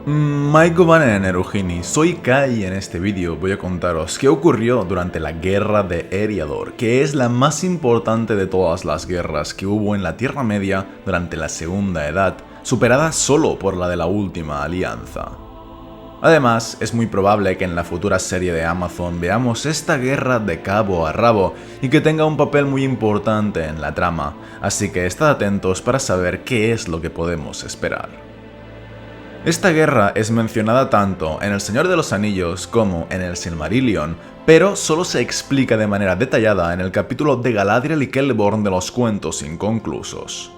Maikovanen Erugini, soy Kai y en este vídeo voy a contaros qué ocurrió durante la Guerra de Eriador, que es la más importante de todas las guerras que hubo en la Tierra Media durante la Segunda Edad, superada solo por la de la Última Alianza. Además, es muy probable que en la futura serie de Amazon veamos esta guerra de cabo a rabo y que tenga un papel muy importante en la trama, así que estad atentos para saber qué es lo que podemos esperar. Esta guerra es mencionada tanto en El Señor de los Anillos como en el Silmarillion, pero solo se explica de manera detallada en el capítulo de Galadriel y Celeborn de los Cuentos Inconclusos.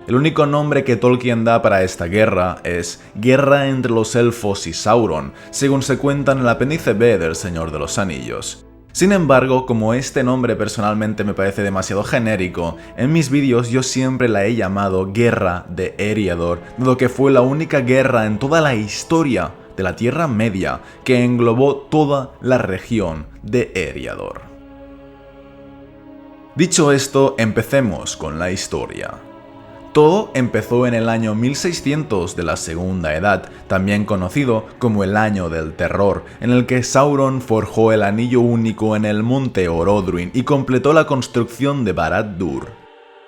El único nombre que Tolkien da para esta guerra es Guerra entre los Elfos y Sauron, según se cuenta en el apéndice B del Señor de los Anillos. Sin embargo, como este nombre personalmente me parece demasiado genérico, en mis vídeos yo siempre la he llamado Guerra de Eriador, dado que fue la única guerra en toda la historia de la Tierra Media que englobó toda la región de Eriador. Dicho esto, empecemos con la historia. Todo empezó en el año 1600 de la Segunda Edad, también conocido como el Año del Terror, en el que Sauron forjó el Anillo Único en el monte Orodruin y completó la construcción de Barad-dûr.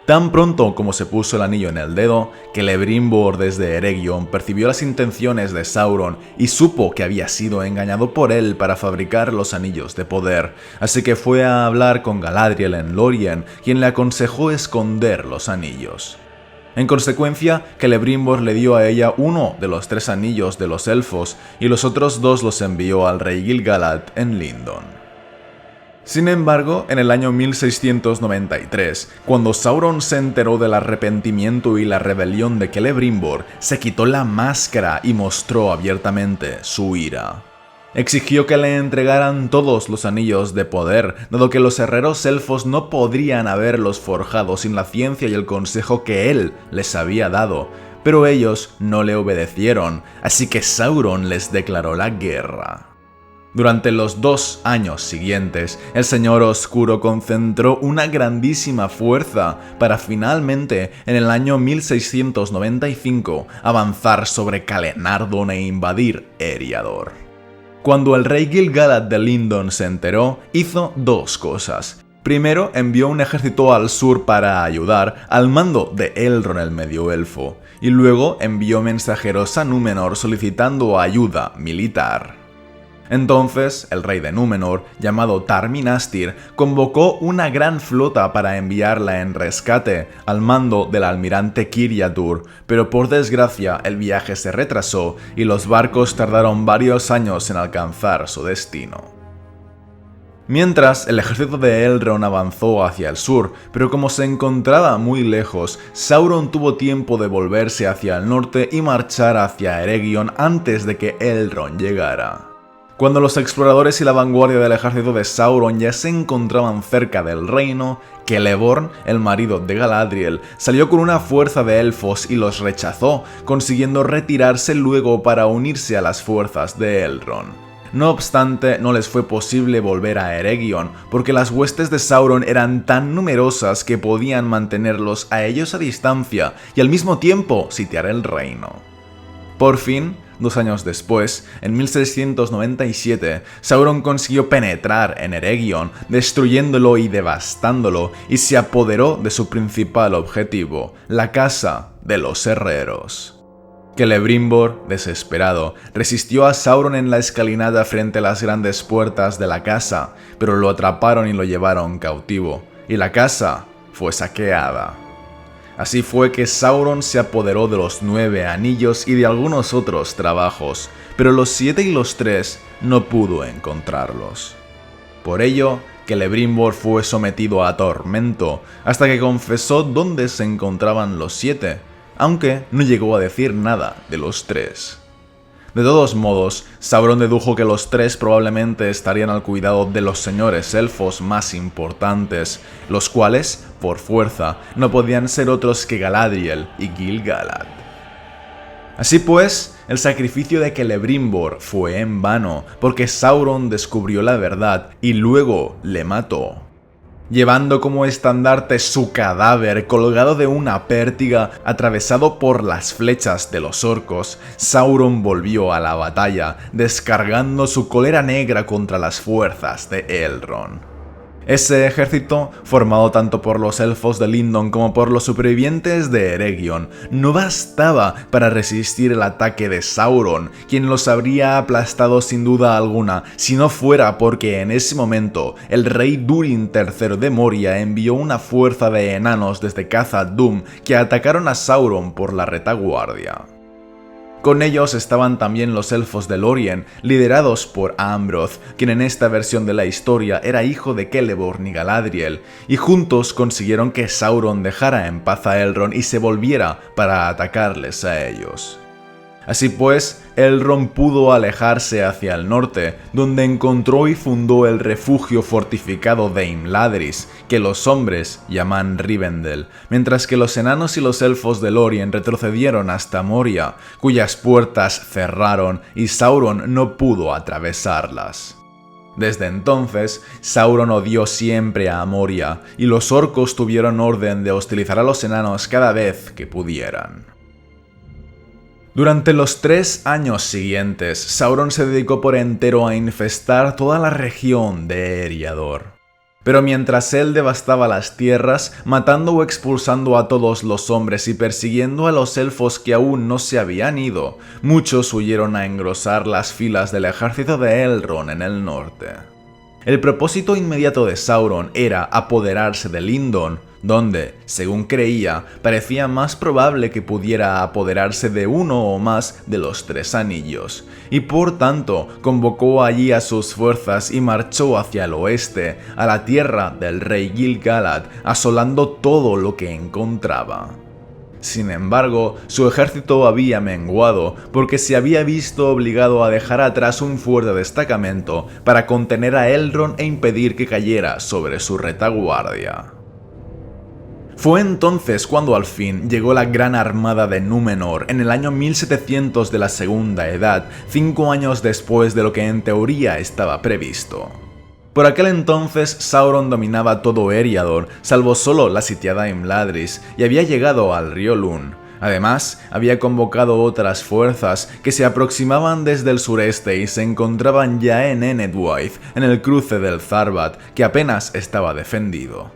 Tan pronto como se puso el anillo en el dedo, Celebrimbor desde Eregion percibió las intenciones de Sauron y supo que había sido engañado por él para fabricar los anillos de poder, así que fue a hablar con Galadriel en Lórien, quien le aconsejó esconder los anillos. En consecuencia, Celebrimbor le dio a ella uno de los 3 anillos de los elfos y los otros 2 los envió al rey Gil-galad en Lindon. Sin embargo, en el año 1693, cuando Sauron se enteró del arrepentimiento y la rebelión de Celebrimbor, se quitó la máscara y mostró abiertamente su ira. Exigió que le entregaran todos los anillos de poder, dado que los herreros elfos no podrían haberlos forjado sin la ciencia y el consejo que él les había dado, pero ellos no le obedecieron, así que Sauron les declaró la guerra. Durante los 2 años siguientes, el Señor Oscuro concentró una grandísima fuerza para finalmente, en el año 1695, avanzar sobre Calenardon e invadir Eriador. Cuando el rey Gil-galad de Lindon se enteró, hizo 2 cosas. Primero, envió un ejército al sur para ayudar, al mando de Elrond el medio elfo, y luego envió mensajeros a Númenor solicitando ayuda militar. Entonces, el rey de Númenor, llamado Tar-Minastir, convocó una gran flota para enviarla en rescate al mando del almirante Kiria-Dur, pero por desgracia el viaje se retrasó y los barcos tardaron varios años en alcanzar su destino. Mientras, el ejército de Elrond avanzó hacia el sur, pero como se encontraba muy lejos, Sauron tuvo tiempo de volverse hacia el norte y marchar hacia Eregion antes de que Elrond llegara. Cuando los exploradores y la vanguardia del ejército de Sauron ya se encontraban cerca del reino, Celeborn, el marido de Galadriel, salió con una fuerza de elfos y los rechazó, consiguiendo retirarse luego para unirse a las fuerzas de Elrond. No obstante, no les fue posible volver a Eregion, porque las huestes de Sauron eran tan numerosas que podían mantenerlos a ellos a distancia y al mismo tiempo sitiar el reino. Por fin, 2 años después, en 1697, Sauron consiguió penetrar en Eregion, destruyéndolo y devastándolo, y se apoderó de su principal objetivo, la Casa de los Herreros. Celebrimbor, desesperado, resistió a Sauron en la escalinata frente a las grandes puertas de la casa, pero lo atraparon y lo llevaron cautivo, y la casa fue saqueada. Así fue que Sauron se apoderó de los 9 anillos y de algunos otros trabajos, pero los 7 y los 3 no pudo encontrarlos. Por ello, Celebrimbor fue sometido a tormento hasta que confesó dónde se encontraban los 7, aunque no llegó a decir nada de los 3. De todos modos, Sauron dedujo que los 3 probablemente estarían al cuidado de los señores elfos más importantes, los cuales, por fuerza, no podían ser otros que Galadriel y Gil-galad. Así pues, el sacrificio de Celebrimbor fue en vano, porque Sauron descubrió la verdad y luego le mató. llevando como estandarte su cadáver colgado de una pértiga atravesado por las flechas de los orcos. Sauron volvió a la batalla, descargando su cólera negra contra las fuerzas de Elrond. Ese ejército, formado tanto por los elfos de Lindon como por los supervivientes de Eregion, no bastaba para resistir el ataque de Sauron, quien los habría aplastado sin duda alguna, si no fuera porque en ese momento el rey Durin III de Moria envió una fuerza de enanos desde Khazad-dûm que atacaron a Sauron por la retaguardia. Con ellos estaban también los elfos de Lórien, liderados por Ambroth, quien en esta versión de la historia era hijo de Celeborn y Galadriel, y juntos consiguieron que Sauron dejara en paz a Elrond y se volviera para atacarles a ellos. Así pues, Elrond pudo alejarse hacia el norte, donde encontró y fundó el refugio fortificado de Imladris, que los hombres llaman Rivendell, mientras que los enanos y los elfos de Lórien retrocedieron hasta Moria, cuyas puertas cerraron y Sauron no pudo atravesarlas. Desde entonces, Sauron odió siempre a Moria, y los orcos tuvieron orden de hostilizar a los enanos cada vez que pudieran. Durante los 3 años siguientes, Sauron se dedicó por entero a infestar toda la región de Eriador. Pero mientras él devastaba las tierras, matando o expulsando a todos los hombres y persiguiendo a los elfos que aún no se habían ido, muchos huyeron a engrosar las filas del ejército de Elrond en el norte. El propósito inmediato de Sauron era apoderarse de Lindon, donde, según creía, parecía más probable que pudiera apoderarse de uno o más de los 3 anillos, y por tanto convocó allí a sus fuerzas y marchó hacia el oeste, a la tierra del rey Gil-galad, asolando todo lo que encontraba. Sin embargo, su ejército había menguado porque se había visto obligado a dejar atrás un fuerte destacamento para contener a Elrond e impedir que cayera sobre su retaguardia. Fue entonces cuando al fin llegó la gran armada de Númenor en el año 1700 de la Segunda Edad, 5 años después de lo que en teoría estaba previsto. Por aquel entonces Sauron dominaba todo Eriador, salvo solo la sitiada Imladris, y había llegado al río Lún. Además, había convocado otras fuerzas que se aproximaban desde el sureste y se encontraban ya en Enedwaith, en el cruce del Zarbat, que apenas estaba defendido.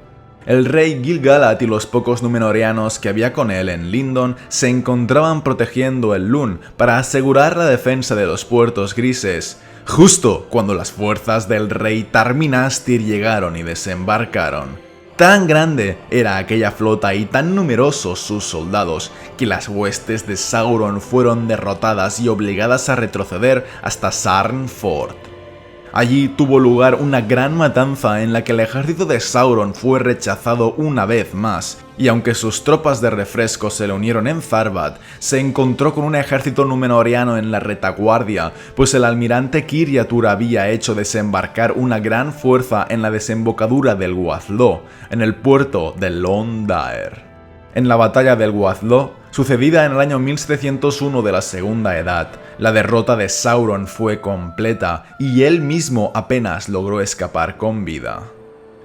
El rey Gil-galad y los pocos númenóreanos que había con él en Lindon se encontraban protegiendo el Lún para asegurar la defensa de los puertos grises, justo cuando las fuerzas del rey Tar-Minastir llegaron y desembarcaron. Tan grande era aquella flota y tan numerosos sus soldados que las huestes de Sauron fueron derrotadas y obligadas a retroceder hasta Sarnford. Allí tuvo lugar una gran matanza en la que el ejército de Sauron fue rechazado una vez más, y aunque sus tropas de refresco se le unieron en Zarbat, se encontró con un ejército númenoriano en la retaguardia, pues el almirante Kirjatur había hecho desembarcar una gran fuerza en la desembocadura del Guazló, en el puerto de Londaer. En la batalla del Guazló, sucedida en el año 1701 de la Segunda Edad, la derrota de Sauron fue completa y él mismo apenas logró escapar con vida.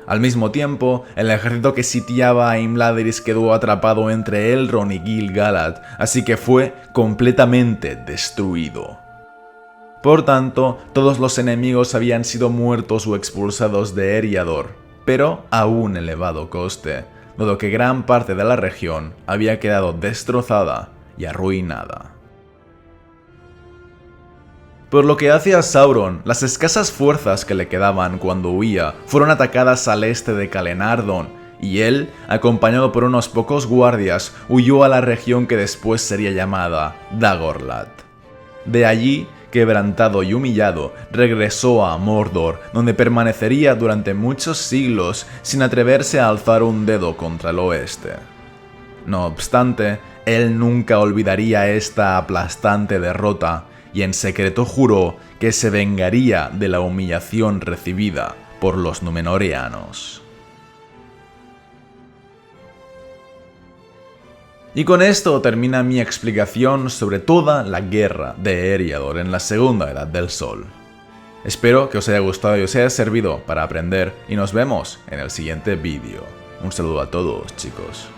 Al mismo tiempo, el ejército que sitiaba a Imladris quedó atrapado entre Elrond y Gil-galad, así que fue completamente destruido. Por tanto, todos los enemigos habían sido muertos o expulsados de Eriador, pero a un elevado coste, dado que gran parte de la región había quedado destrozada y arruinada. Por lo que hace a Sauron, las escasas fuerzas que le quedaban cuando huía fueron atacadas al este de Calenardon, y él, acompañado por unos pocos guardias, huyó a la región que después sería llamada Dagorlad. De allí, quebrantado y humillado, regresó a Mordor, donde permanecería durante muchos siglos sin atreverse a alzar un dedo contra el oeste. No obstante, él nunca olvidaría esta aplastante derrota, y en secreto juró que se vengaría de la humillación recibida por los númenóreanos. Y con esto termina mi explicación sobre toda la guerra de Eriador en la Segunda Edad del Sol. Espero que os haya gustado y os haya servido para aprender y nos vemos en el siguiente vídeo. Un saludo a todos, chicos.